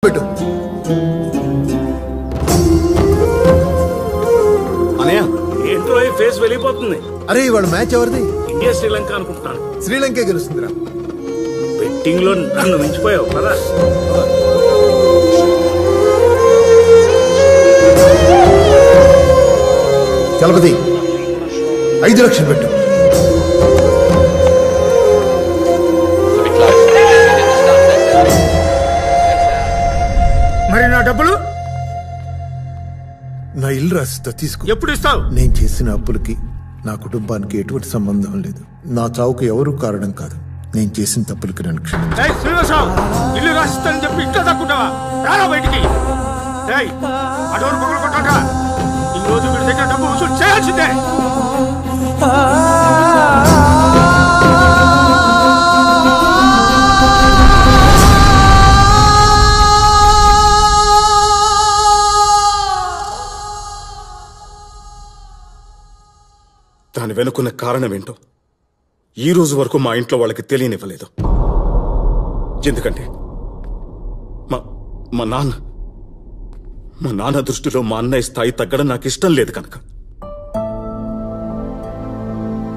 పెట్టు. అనయ్య ఏంట్రో ఈ ఫేస్ వెళ్ళిపోతుంది. అరే ఇవాళ మ్యాచ్ ఎవరిది? ఇండియా శ్రీలంక అనుకుంటున్నాను. శ్రీలంకే గెలుస్తుందిరా. బెట్టింగ్ లో నన్ను మించిపోయావు కదా. చలపతి 5 లక్షలు పెట్టు. మరి నా డబ్బులు? నా ఇల్లు రాసిస్తా, తీసుకో. ఎప్పుడు ఇస్తావు? నేను చేసిన అప్పులకి నా కుటుంబానికి ఎటువంటి సంబంధం లేదు. నా చావుకు ఎవరూ కారణం కాదు. నేను చేసిన తప్పులకి నన్ను క్షమించు. ఇల్లు రాసిస్తానని చెప్పి ఇంట్లో తక్కుంటావా? రారా బయటికి. అడవులు పగలు కొట్టాక ఈ రోజు వీడి దగ్గర డబ్బు వసూలు చేయాల్సిందే. దాని వెనుకున్న కారణం ఏంటో ఈ రోజు వరకు మా ఇంట్లో వాళ్ళకి తెలియనివ్వలేదు. ఎందుకంటే మా నాన్న దృష్టిలో మా అన్నయ్య స్థాయి తగ్గడం నాకు ఇష్టం లేదు కనుక.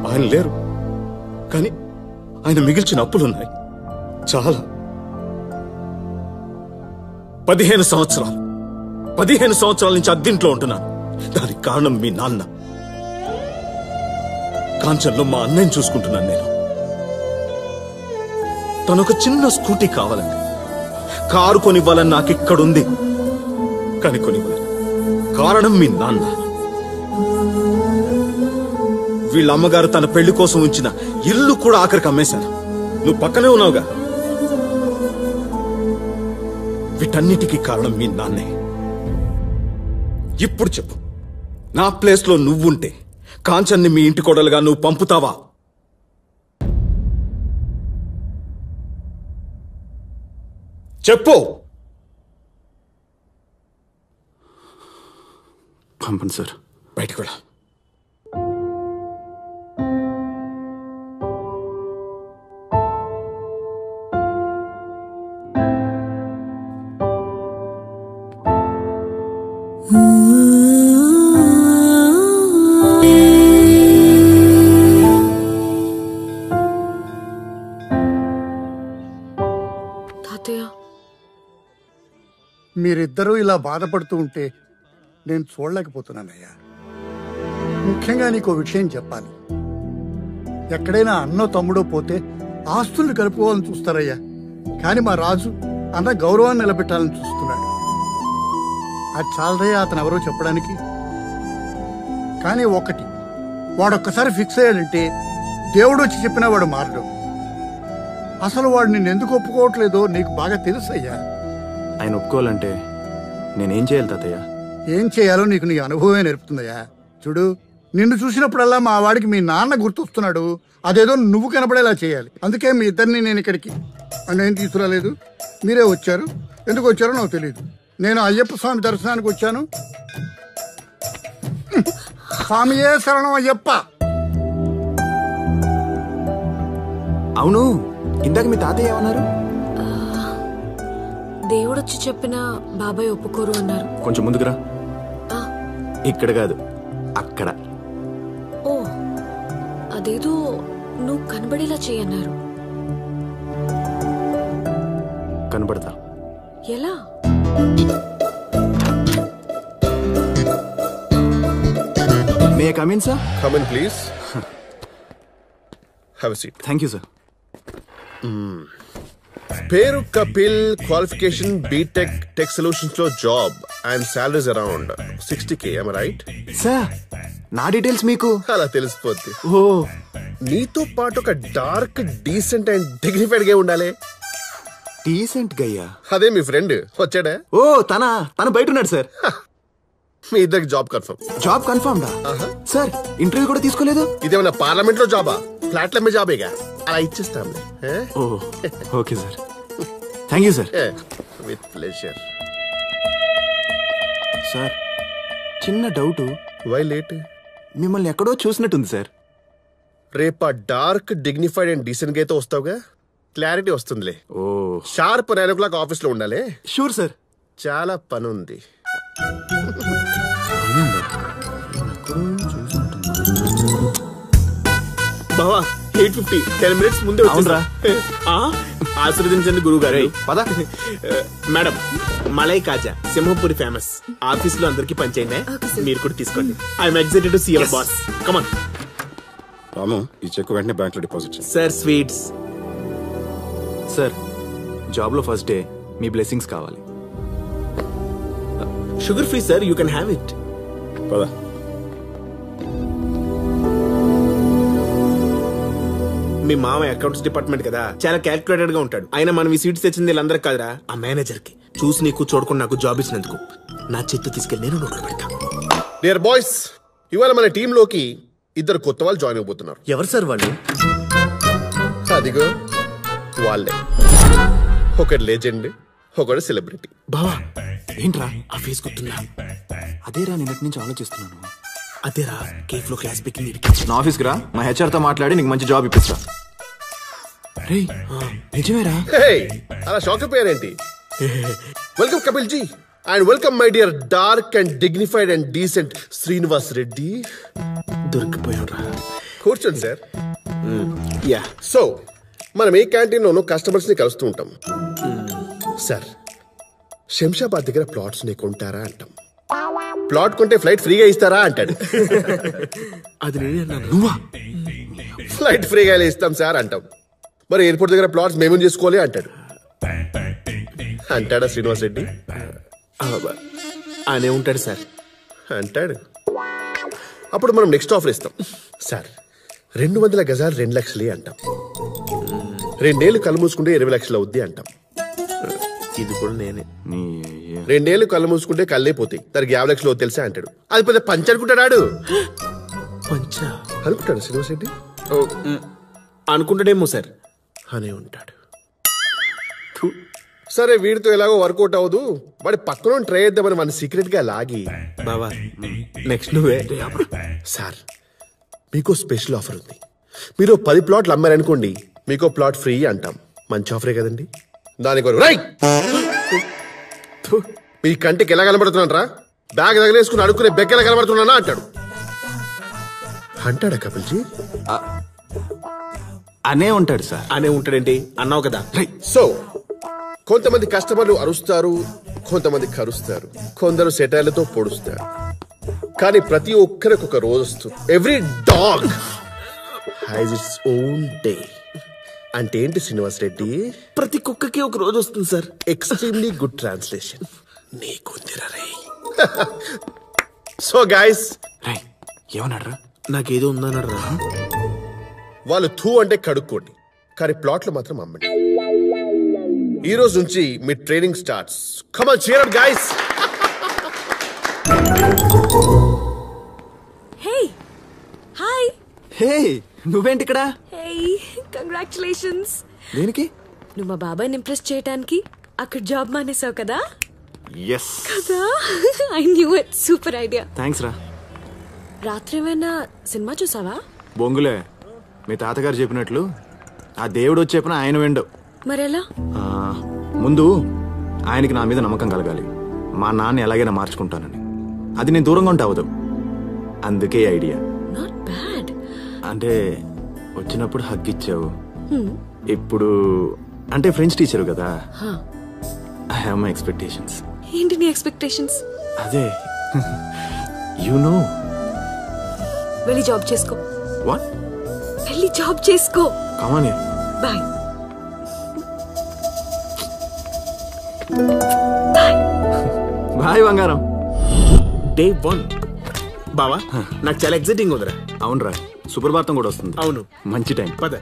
ఆయన లేరు, కానీ ఆయన మిగిల్చిన అప్పులున్నాయి చాలా. 15 సంవత్సరాల నుంచి అద్దెంట్లో ఉంటున్నాను. దానికి కారణం మీ నాన్న. కాంచన్లో మా అన్నయ్యని చూసుకుంటున్నాను నేను. తనొక చిన్న స్కూటీ కావాలండి, కారు కొనివ్వాలని నాకు ఇక్కడుంది, కానీ కొనివ్వలేదు. కారణం మీ నాన్న. వీళ్ళ అమ్మగారు తన పెళ్లి కోసం ఉంచిన ఇల్లు కూడా ఆఖరికి అమ్మేశాను. నువ్వు పక్కనే ఉన్నావుగా. వీటన్నిటికీ కారణం మీ నాన్నే. ఇప్పుడు చెప్పు, నా ప్లేస్ లో నువ్వుంటే కాంచన్ని మీ ఇంటి కోడలుగా నువ్వు పంపుతావా? చెప్పు. పంపండి సార్. బయటికి వెళ్ళా. మీరిద్దరూ ఇలా బాధపడుతూ ఉంటే నేను చూడలేకపోతున్నానయ్యా. ముఖ్యంగా నీకో విషయం చెప్పాలి. ఎక్కడైనా అన్నో తమ్ముడో పోతే ఆస్తుల్ని కలుపుకోవాలని చూస్తారయ్యా, కానీ మా రాజు అన్న గౌరవాన్ని నిలబెట్టాలని చూస్తున్నాడు. అది చాలదయ్యా అతను ఎవరో చెప్పడానికి. కానీ ఒకటి, వాడొక్కసారి ఫిక్స్ అయ్యాడంటే దేవుడు వచ్చి చెప్పినా వాడు మారడు. అసలు వాడు నిన్ను ఎందుకు ఒప్పుకోవట్లేదో నీకు బాగా తెలుసు అయ్యా. ఆయన ఒప్పుకోవాలంటే నేనేం చేయాలి తాతయ్య? ఏం చేయాలో నీకు నీ అనుభవమే నేర్పుతుందయ్యా. చూడు, నిన్ను చూసినప్పుడల్లా మా వాడికి మీ నాన్న గుర్తొస్తున్నాడు. అదేదో నువ్వు కనపడేలా చేయాలి. అందుకే మీ ఇద్దరిని నేను ఇక్కడికి నేను తీసుకురాలేదు, మీరే వచ్చారు. ఎందుకు వచ్చారో నాకు తెలియదు. నేను అయ్యప్ప స్వామి దర్శనానికి వచ్చాను. స్వామియే శరణం అయ్యప్ప. అవును, ఇందాక మీ తాతయ్య ఏమన్నారు? దేవుడొచ్చి చెప్పినా బాబాయ్ ఒప్పుకోరు అన్నారు. కొంచెం ముందుకురా. ఇక్కడ కాదు, అక్కడ. ఓ, అదేదో నువ్వు కనబడేలా చేయన్నారు. కనబడతా? ఎలా? May I come in sir? Come in please. Have a seat. Thank you sir. పేరు Kapil, qualification BTech, tech solutions లో job and salaries around 60K. am I right? Sir, నా డీటెయిల్స్ మీకు అలా తెలిసిపోద్ది. ఓ, నీతో పాటు ఒక డార్క్, డీసెంట్ అండ్ డిగ్నిఫైడ్ గా ఉండాలి. డీసెంట్ గయ్యా? అదే మీ ఫ్రెండ్ వచ్చాడా? ఓ, తన బయట ఉన్నాడు సార్. మీ ఇద్దరికి జాబ్ కన్ఫర్మ్. జాబ్ కన్ఫర్మ్ డా సార్? ఇంటర్వ్యూ కూడా తీసుకోలేదు? ఇదేమన్నా పార్లమెంట్ లో జాబా? ఫ్లాట్ లో జాబేగా, అలా ఇచ్చేస్తాం. Oh, okay sir. Thank you sir. With pleasure. Sir, చిన్న డౌట్. Why late? మిమ్మల్ని ఎక్కడో చూసినట్టుంది సార్. రేపా డార్క్, డిగ్నిఫైడ్ అండ్ డీసెంట్ గా అయితే వస్తావుగా? క్లారిటీ వస్తుందిలే. ఓ షార్ప్ 9 o'clock ఆఫీస్ లో ఉండాలి. Sure sir. చాలా పని ఉంది. బావా 8:50 10 minutes ముందే అవునరా. ఆశీర్వదించండి గురువు గారు. పద. Madam malai kaja Simhapuri famous. Office లో అందరికి పంచేయండి. మీరు కూడా తీసుకోండి. I'm excited to see your boss. Come on. Ramu, ఈ చెక్ వెంటనే బ్యాంక్ లో డిపాజిట్ చేయి. Sir sweets. సార్ జాబ్ లో ఫస్ట్ డే మీ బ్లెస్సింగ్స్ కావాలి. Sugar free sir, you can have it. పద. మీ మామ అకౌంట్స్ డిపార్ట్మెంట్ కదా, చాలా క్యాల్కులేటెడ్ గా ఉంటాడు. ఆయన మనం ఈ సీట్స్ తెచ్చింది వీళ్ళందరూ కాదురా, ఆ మేనేజర్ కి. చూసి నీకు చూడకుండా నాకు జాబ్ ఇచ్చినందుకు నా చేత్తు తీసుకెళ్ళి నేను నోట్లో పెడతా. డియర్ బాయ్స్, ఇవాళ మన టీమ్ లోకి 2 కొత్త వాళ్ళు జాయిన్ అయిపోతున్నారు. ఎవరు సార్ వాళ్ళు? అదిగో వాళ్ళే. ఒకటి లెజెండ్, ఒకటి సెలబ్రిటీ. బావా ఏంట్రా ఆ ఫేస్ గుర్తుందా? అదేరా నిన్నటి నుంచి ఆలోచిస్తున్నాను. అదేరా కేఫ్ లో క్లాస్ పికింగ్. నా ఆఫీస్కి రా, మా హెచ్ఆర్ తో మాట్లాడి నీకు మంచి జాబ్ ఇప్పిస్తా. రే నిజమేరా? అలా షాక్ అయిపోయారేంటి? Welcome Kapil ji and welcome my dear dark and dignified and decent Srinivas Reddy. దొరికిపోయారా? కూర్చోండి సార్. యా, సో మనం ఏ క్యాంటీన్ లోనూ కస్టమర్స్ ని కలుస్తూ ఉంటాం. సార్ శంషాబాద్ దగ్గర ప్లాట్స్ ని కొంటారా అంటాం. ప్లాట్ కొంటే ఫ్లైట్ ఫ్రీగా ఇస్తారా అంటాడు. అది నువ్వా? ఫ్లైట్ ఫ్రీగా ఇస్తాం సార్ అంటాం. మరి ఎయిర్పోర్ట్ దగ్గర ప్లాట్స్ మేమేం చేసుకోవాలి అంటాడు. అంటాడా శ్రీనివాస్ రెడ్డి? అనే ఉంటాడు సార్ అంటాడు. అప్పుడు మనం నెక్స్ట్ ఆఫర్ ఇస్తాం. సార్ 200 గజాలు 2 లక్షలే అంటాం. 2 ఏళ్ళు కళ్ళు మూసుకుంటే 20 లక్షలు అవుద్ది అంటాం. ఇది కూడా నేనే. 2 ఏళ్ళు కళ్ళు మూసుకుంటే కళ్ళే పోతాయి, దానికి 50 లక్షలు తెలుసా అంటాడు. అది పెద్ద పంచ అనుకుంటాడు. పంచ అనుకుంటాడు శ్రీనివాస్ రెడ్డి. అనుకుంటాడేమో సార్ అనే ఉంటాడు. సరే వీడితో ఎలాగో వర్కౌట్ అవ్వదు, వాడి పక్కన ట్రై చేద్దామని మన సీక్రెట్ గా లాగి, బాబా నెక్స్ట్ నువ్వే సార్, మీకు స్పెషల్ ఆఫర్ ఉంది. మీరు 10 ప్లాట్లు అమ్మారనుకోండి, మీకు ప్లాట్ ఫ్రీ అంటాం. మంచి ఆఫరే కదండి. దానికి మీ కంటికి ఎలా కనబడుతున్నారా? బ్యాగ్ తగిలేసుకుని అడుక్కునే బెక్క ఎలా కనబడుతున్నానా అంటాడు. అంటాడా కపిల్జీ? అనే ఉంటాడు సార్. అనే ఉంటాడేంటి? అన్నావు కదా. సో కొంతమంది కస్టమర్లు అరుస్తారు, కొంతమంది కరుస్తారు, కొందరు సెటైర్లతో పొడుస్తారు. కానీ ప్రతి ఒక్కరికి ఒక రోజు వస్తుంది. Every dog has its own day. అంటే ఏంటి శ్రీనివాస్ రెడ్డి? ప్రతి కుక్కకి ఒక రోజు వస్తుంది సార్. ఎక్స్ట్రీమ్లీ గుడ్ ట్రాన్స్లేషన్ నీకుందిరా రే. సో గైస్, ఏమన్నాడు? నాకేదో ఉందన్నాడు రా. వాళ్ళు థూ అంటే కడుక్కోండి, కానీ ప్లాట్లు మాత్రం అమ్మండి. ఈ రోజు నుంచి మీ training starts. Come on, cheer up guys. Hey hi. Hey నువ్వేంటి ఇక్కడ? Hey congratulations. దేనికి? నువ్వు మా బాబాయ్ని ఇంప్రెస్ చేయడానికి అక్కడ జాబ్ మానేసావు కదా. ఎస్ కదా. I knew it. Super idea. Thanks రా. రాత్రి ఏమైనా సినిమా చూసావా? బొంగులే, మీ తాతగారు చెప్పినట్లు ఆ దేవుడు వచ్చి చెప్పిన ఆయన విండు. మరెలా? ముందు ఆయనకి నా మీద నమ్మకం కలగాలి. మా నాన్న ఎలాగైనా మార్చుకుంటానని. అది నేను దూరంగా ఉంటే అవదు. అందుకే ఐడియా. Not bad. అంటే వచ్చినప్పుడు హగ్ ఇచ్చావు. ఇప్పుడు అంటే ఫ్రెంచ్ టీచర్ కదా. I have my expectations. ఏంటి నీ ఎక్స్పెక్టేషన్స్? అదే యు నో. వెళ్ళి జాబ్ చేసుకో. వాట్? వెళ్ళి జాబ్ చేసుకో. Come on. బాయ్. బాయ్ బంగారం. డే 1 బావా, నాకు చాలా ఎక్సైటింగ్ ఉందిరా. అవునరా, సుప్రభాతం కూడా వస్తుంది. అవును, మంచి టైం. పద.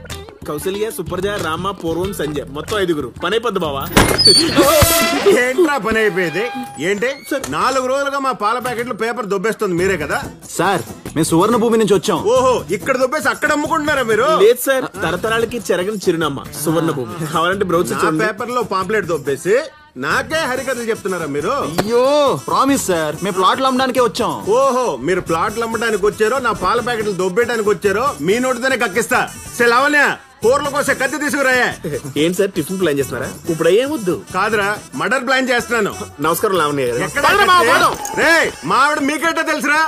కౌసల్య, సుప్రజ, రామ, పూర్వం, సంజయ్, మొత్తం 5 పనే పద్దు బావా. ఏంట్రా పని అయిపోయేది? ఏంటి 4 రోజులుగా మా పాల ప్యాకెట్లు పేపర్ దొబ్బేస్తుంది మీరే కదా సార్? మేము సువర్ణ భూమి నుంచి వచ్చాం. ఓహో, ఇక్కడ దొబ్బేసి అక్కడ అమ్ముకుంటున్నారా మీరు? లేదు సార్, తరతరాలకి చెరగని చిరునామా సువర్ణ భూమి. కావాలంటే బ్రౌజ్ పేపర్ లో పాంప్లెట్ దొబ్బేసి నాకే హరికథలు చెప్తున్నారా మీరు? అయ్యో ప్రామిస్ సార్, మేము ప్లాట్లు అమ్మడానికే వచ్చాం. ఓహో, మీరు ప్లాట్లు అమ్మడానికి వచ్చారో నా పాల ప్యాకెట్లు దొబ్బేయడానికి వచ్చారో మీ నోటితోనే కక్కిస్తా. లావణ్య, కూరల కోసే కత్తి తీసుకురాయే. ఏంటి సార్ టిఫిన్ ప్లాన్ చేస్తున్నారా? ఇప్పుడు ఏమొద్దు కాదురా, మర్డర్ ప్లాన్ చేస్తున్నాను. నమస్కారం లావణ్య గారు. ఎక్కడ రే మా ఆవిడ మీకేటో తెలుసురా?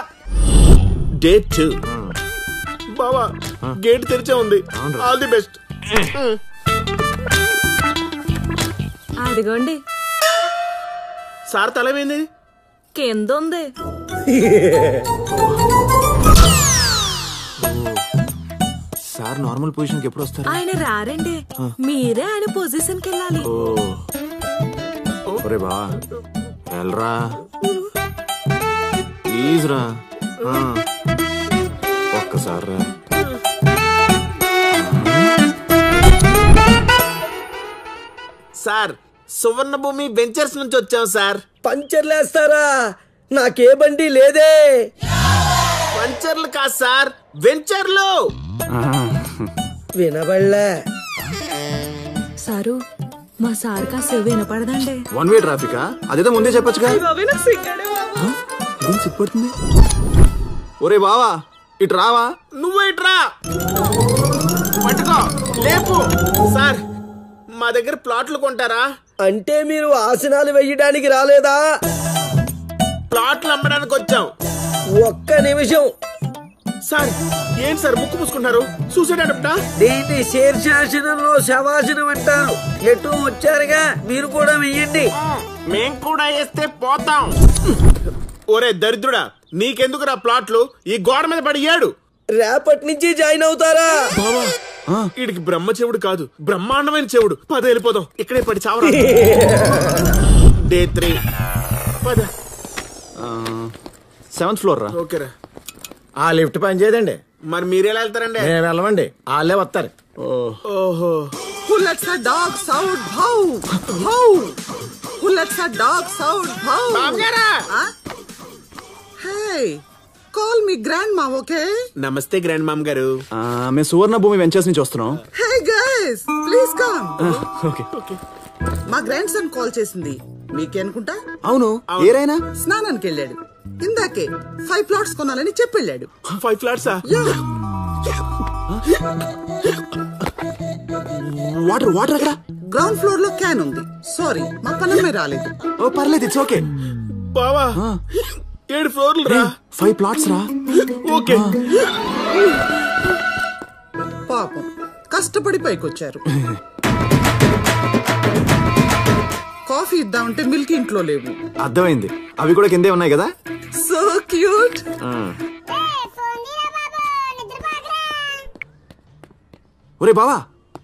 డే 2 బావా గేట్ తెరిచే ఉంది. All the best. అదిగోండి సార్ తలవేంది? కింద ఉంది. సార్ నార్మల్ పొజిషన్ కి ఎప్పుడు వస్తారు? ఆయన రారండి, మీరే ఆయన పొజిషన్ కి వెళ్ళాలి. ఒరే బా వెళ్ళరా ప్లీజ్ రా. ఒక్కసారి రా. సార్ సువర్ణ భూమి వెంచర్స్ నుంచి వచ్చాం సార్. పంచర్లేస్తారా? నాకే బండి లేదే. పంచర్లు కాదు సార్, వెంచర్లు. వినబడలే సారు. మా సార్ కాస్త వినపడదండి. 1 వే ట్రాఫికా? అదేదో ముందే చెప్పొచ్చుగా. సిగ్గుపడుతుంది. ఒరే బావా ఇటు రావా? నువ్వు ఇట్రా పట్టుకో లేపు. సార్ మా దగ్గర ప్లాట్లు కొంటారా? అంటే మీరు ఆసనాలు వెయ్యడానికి రాలేదా? ప్లాట్లు అమ్మడానికి వచ్చాం. ఒక్క నిమిషం. సార్ ఏంటి సార్ ముక్కు పూసుకుంటారు? సూసైడ్ అటెంప్టా? దీన్ని శీర్షాసనంలో శవాసనం అంటారు. ఎటు వచ్చారుగా, మీరు కూడా వెయ్యండి. మేం కూడా వేస్తే పోతాం. ఒరే దరిద్రుడా, నీకెందుకురా ప్లాట్లు? ఈ గోడ మీద పడి ఏడు. రేపటి నుంచి జాయిన్ అవుతారా? వీడికి బ్రహ్మ చెవుడు కాదు, బ్రహ్మాండమైన చెవుడు. పద వెళ్ళిపోదాం, ఇక్కడే పడి చావరా. డే 3 పద. 7th ఫ్లోర్ రా. ఓకేరా. ఆ లిఫ్ట్ పని చేయదండి. మరి మీరెలా వెళ్తారండి? మేము వెళ్ళమండి, వాళ్ళే వస్తారు. ఓహో. Who lets the dogs out? How? How? Who lets the dogs out? How? బామ్గారా. Hey, call me grandma, okay? నమస్తే గ్రాండ్ మామ్ గారు. మేము సువర్ణ భూమి వెంచర్స్ నుంచి వస్తున్నాం. Hey guys, please come. Okay. మా గ్రాండ్ సన్ కాల్ చేసింది. మీకే అనుకుంటా? అవును, ఏరైనా స్నానానికి వెళ్ళాడు. ఇందాకే 5 ప్లాట్స్ కొనాలని చెప్పెళ్ళాడు. 5 ఫ్లాట్సా? వాటర్ అక్కడ గ్రౌండ్ ఫ్లోర్ లో క్యాన్ ఉంది. సారీ, మా పనమ్మే రాలేదు. ఓ పర్లేదు, ఇట్స్ ఓకే. బావా 7 ఫ్లోర్లు రా. 5 ప్లాట్స్ రా. ఓకే. పాపం కష్టపడి పైకొచ్చారు. కాఫీ ఇద్దామంటే మిల్క్ ఇంట్లో లేవు. అర్థమైంది, అవి కూడా కిందే ఉన్నాయి కదా. So cute. ఒరే బావా,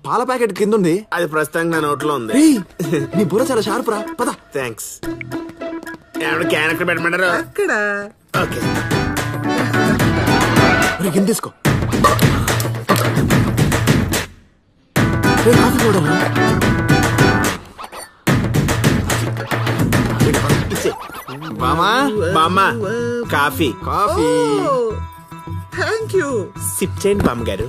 పాల ప్యాకెట్ కింద ఉంది. అది ప్రస్తుతానికి నా నోట్లో ఉంది. నీ బుర్ర చాలా షార్ప్ రా. పద. థ్యాంక్స్. క్యాన్ ఎక్కడ పెట్టమంటారు? అక్కడ. ఓకే. కింద తీసుకో. కాఫీ కూడా బామ్మా కాఫీ. Thank you. సిప్ చేయండి బామ్మ గారు.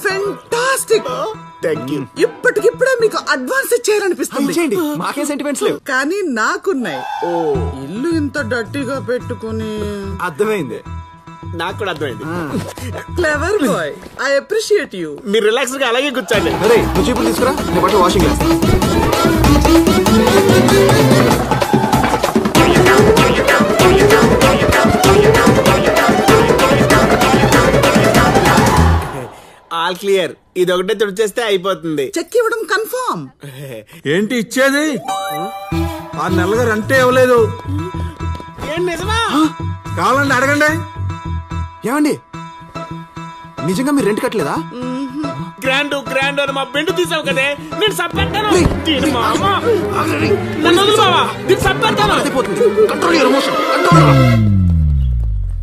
ఫెంటాస్టిక్. Thank you. ఇప్పటికిప్పుడే మీకు అడ్వాన్స్ ఇచ్చేయాలనిపిస్తుంది. మాకే సెంటిమెంట్స్ లేవు, కానీ నాకున్నాయి. ఇల్లు ఇంత డర్టీగా పెట్టుకుని. అర్థమైంది, నాకు కూడా అర్థమైంది. Clever boy, I appreciate you. మీరు రిలాక్స్ గా అలాగే కూర్చోండి. అరే నువ్వు చీపులు తీసుకురా, నేను బట్టలు వాషింగ్ చేస్తాను. All clear. ఇది ఒకటే తుడిచేస్తే అయిపోతుంది. చెక్ ఇవ్వడం కన్ఫర్మ్. ఏంటి ఇచ్చేది? 6 నెలలుగా రెంటే ఇవ్వలేదు. ఏం నిజమా? కావాలండి అడగండి. ఏమండి నిజంగా మీరు రెంట్ కట్టలేదా? గ్రాండ్ అని మా బెండు తీసావు కదే, నేను సబ్బెట్టాను.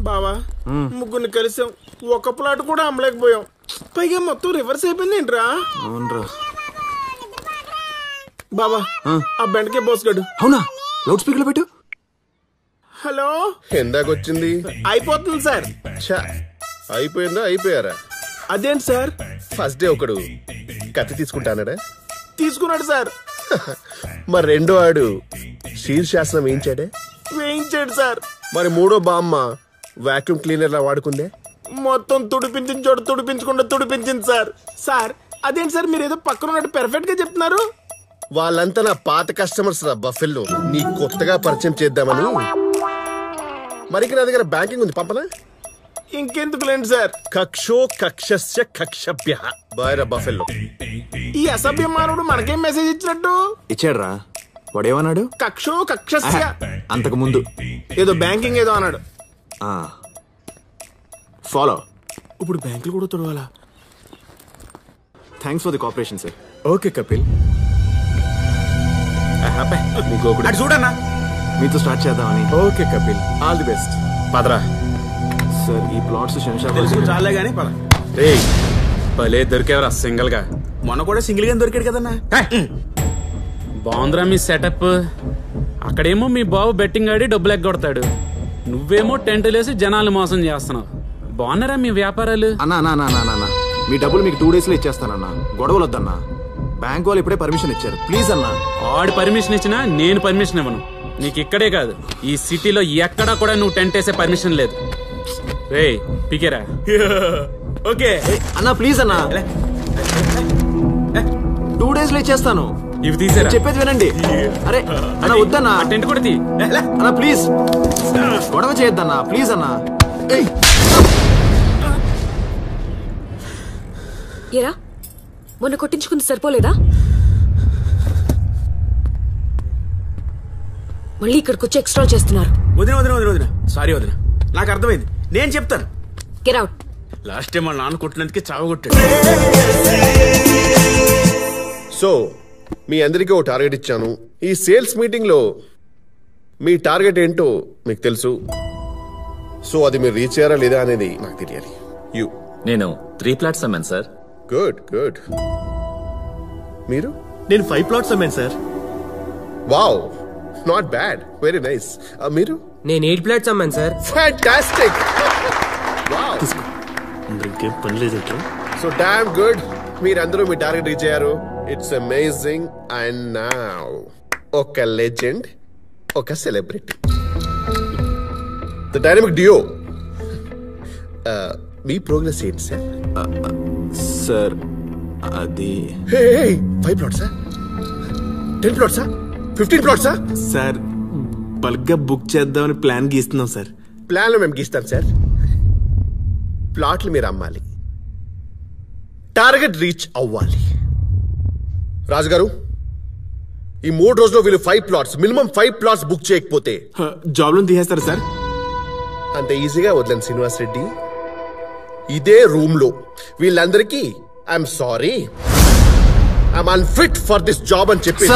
బావా ముగ్గురిని కలిసాం, ఒక ప్లాట్ కూడా అమ్మలేకపోయాం. పైగా మొత్తం రివర్స్ అయిపోయింది ఏంట్రా? అవునరా బావా, ఆ బెండకే బోస్ గడు. అవునా? లౌడ్ స్పీకర్ పెట్టు. హలో, ఎందాకొచ్చింది? అయిపోతుంది సార్. అయిపోయిందా? అయిపోయారా? అదేంటి సార్? ఫస్ట్ డే ఒకడు కత్తి తీసుకుంటానడా? తీసుకున్నాడు సార్. మరి రెండో ఆడు శీర్షాసనం వేయించాడే? వేయించాడు సార్. మరి మూడో బామ్మ వాక్యూమ్ క్లీనర్ లా వాడుకుందే? మొత్తం తుడిపించిన చోట తుడిపించకుండా తుడిపించింది సార్. సార్ అదేంటి సార్ మీరు ఏదో పక్కన ఉన్నట్టు పెర్ఫెక్ట్ గా చెప్తున్నారు? వాళ్ళంతా నా పాత కస్టమర్స్ రా బఫెల్లో. నీ కొత్తగా పరిచయం చేద్దామని. మరి నా దగ్గర బ్యాంకింగ్ ఉంది, పంపనా? ఇంకెందుకు లేండి సార్. కక్షో కక్షస్య కక్షభ్య బాయ్ రా బఫెల్లో. ఈ అసభ్య మానవుడు మనకేం మెసేజ్ ఇచ్చినట్టు? ఇచ్చాడ్రా. వాడేమన్నాడు? కక్షో కక్షస్య. అంతకు ముందు ఏదో బ్యాంకింగ్ ఏదో అన్నాడు. ఫాలో. ఇప్పుడు బ్యాంకులు కూడా తుడవాలా? Thanks for the cooperation sir. Okay Kapil, చూడన్నా మీతో స్టార్ట్ చేద్దామని. Okay Kapil, all the best. పదరా సార్ ఈ ప్లాట్స్ చాలే గానీ పద. భలే దొరికేవరా సింగిల్ గా. మొన్న కూడా సింగిల్ గా దొరికాడు కదన్నా. బాగుందిరా మీ సెటప్. అక్కడేమో మీ బాబు బెట్టింగ్ ఆడి డబ్బులు ఎగ్గొడతాడు, నువ్వేమో టెంటులేసి జనాలు మోసం చేస్తున్నావు. బాగున్నారా మీ వ్యాపారాలు? అన్నా మీ డబ్బులు మీకు 2 days లో ఇచ్చేస్తానన్నా. గొడవలు వద్దన్నా. బ్యాంక్ వాళ్ళు ఇప్పుడే పర్మిషన్ ఇచ్చారు, ప్లీజ్ అన్నా. ఆడు పర్మిషన్ ఇచ్చినా నేను పర్మిషన్ ఇవ్వను. నీకు ఇక్కడే కాదు ఈ సిటీలో ఎక్కడా కూడా నువ్వు టెంట్ వేసే పర్మిషన్ లేదు. రే పికేరా. ఓకే అన్నా ప్లీజ్ అన్నా, 2 days లో ఇచ్చేస్తాను. ఇవి తీసేరా, చెప్పేది వినండి. అరే అన్నా వద్దన్నా, టెంట్ కూడా తీ అన్నా ప్లీజ్. గొడవ చేయొద్దన్నా ప్లీజ్ అన్నా. ఏరా మొన్న కొట్టించుకుంది సరిపోలేదా? మళ్ళీ ఇక్కడికి వచ్చి ఎక్స్ట్రా చేస్తున్నారు. వదిన సారీ వదిన, నాకు అర్థమైంది, నేను చెప్తాను. Get out. లాస్ట్ టైం మా నాన్న కొట్టినందుకే చావగొట్టాడు. సో మీ అందరికీ ఓ టార్గెట్ ఇచ్చాను. ఈ సేల్స్ మీటింగ్ లో మీ టార్గెట్ ఏంటో మీకు తెలుసు. సో అది మీరు రీచ్ అయ్యారా లేదా అనేది నాకు తెలియాలి. నేను 3 plots అమ్మాను సార్. గుడ్. మీరు? నేను 5 plots అమ్మాను సార్. Wow, not bad, very nice. మీరు? నేను 8 plots అమ్మాను సార్. ఫ్యాంటాస్టిక్. వావ్, ఇంకేం పని లేదు. So damn good. మీరందరూ మీ టార్గెట్ రీచ్ అయ్యారు. It's amazing. అండ్ నౌ ఒక లెజెండ్, ఒక సెలబ్రిటీ, ద డైనమిక్ డియో. మీ ప్రోగ్రెస్ ఏంటి సార్? సార్ అది 5 plots, 10 plots, 15 plots. Sir bulk గా బుక్ చేద్దామని ప్లాన్ గీస్తున్నాం సార్. ప్లాన్లు మేము గీస్తాం సార్, ప్లాట్లు మీరు అమ్మాలి, టార్గెట్ రీచ్ అవ్వాలి. రాజుగారు, ఈ 3 రోజుల్లో వీళ్ళు 5 plots, మినిమం 5 plots బుక్ చేయకపోతే జాబ్ లో తీసేస్తారు సార్. అంత ఈజీగా వదలండి శ్రీనివాస్ రెడ్డి. ఇదే రూమ్ లో వీళ్ళందరికీ I'm sorry, I'm unfit for this job అని చెప్పి.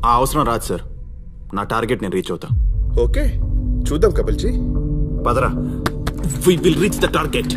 ఆ అవసరం రాదు సార్, నా టార్గెట్ నేను రీచ్ అవుతా. ఓకే చూద్దాం కపిల్జీ. పదరా. We will reach the target.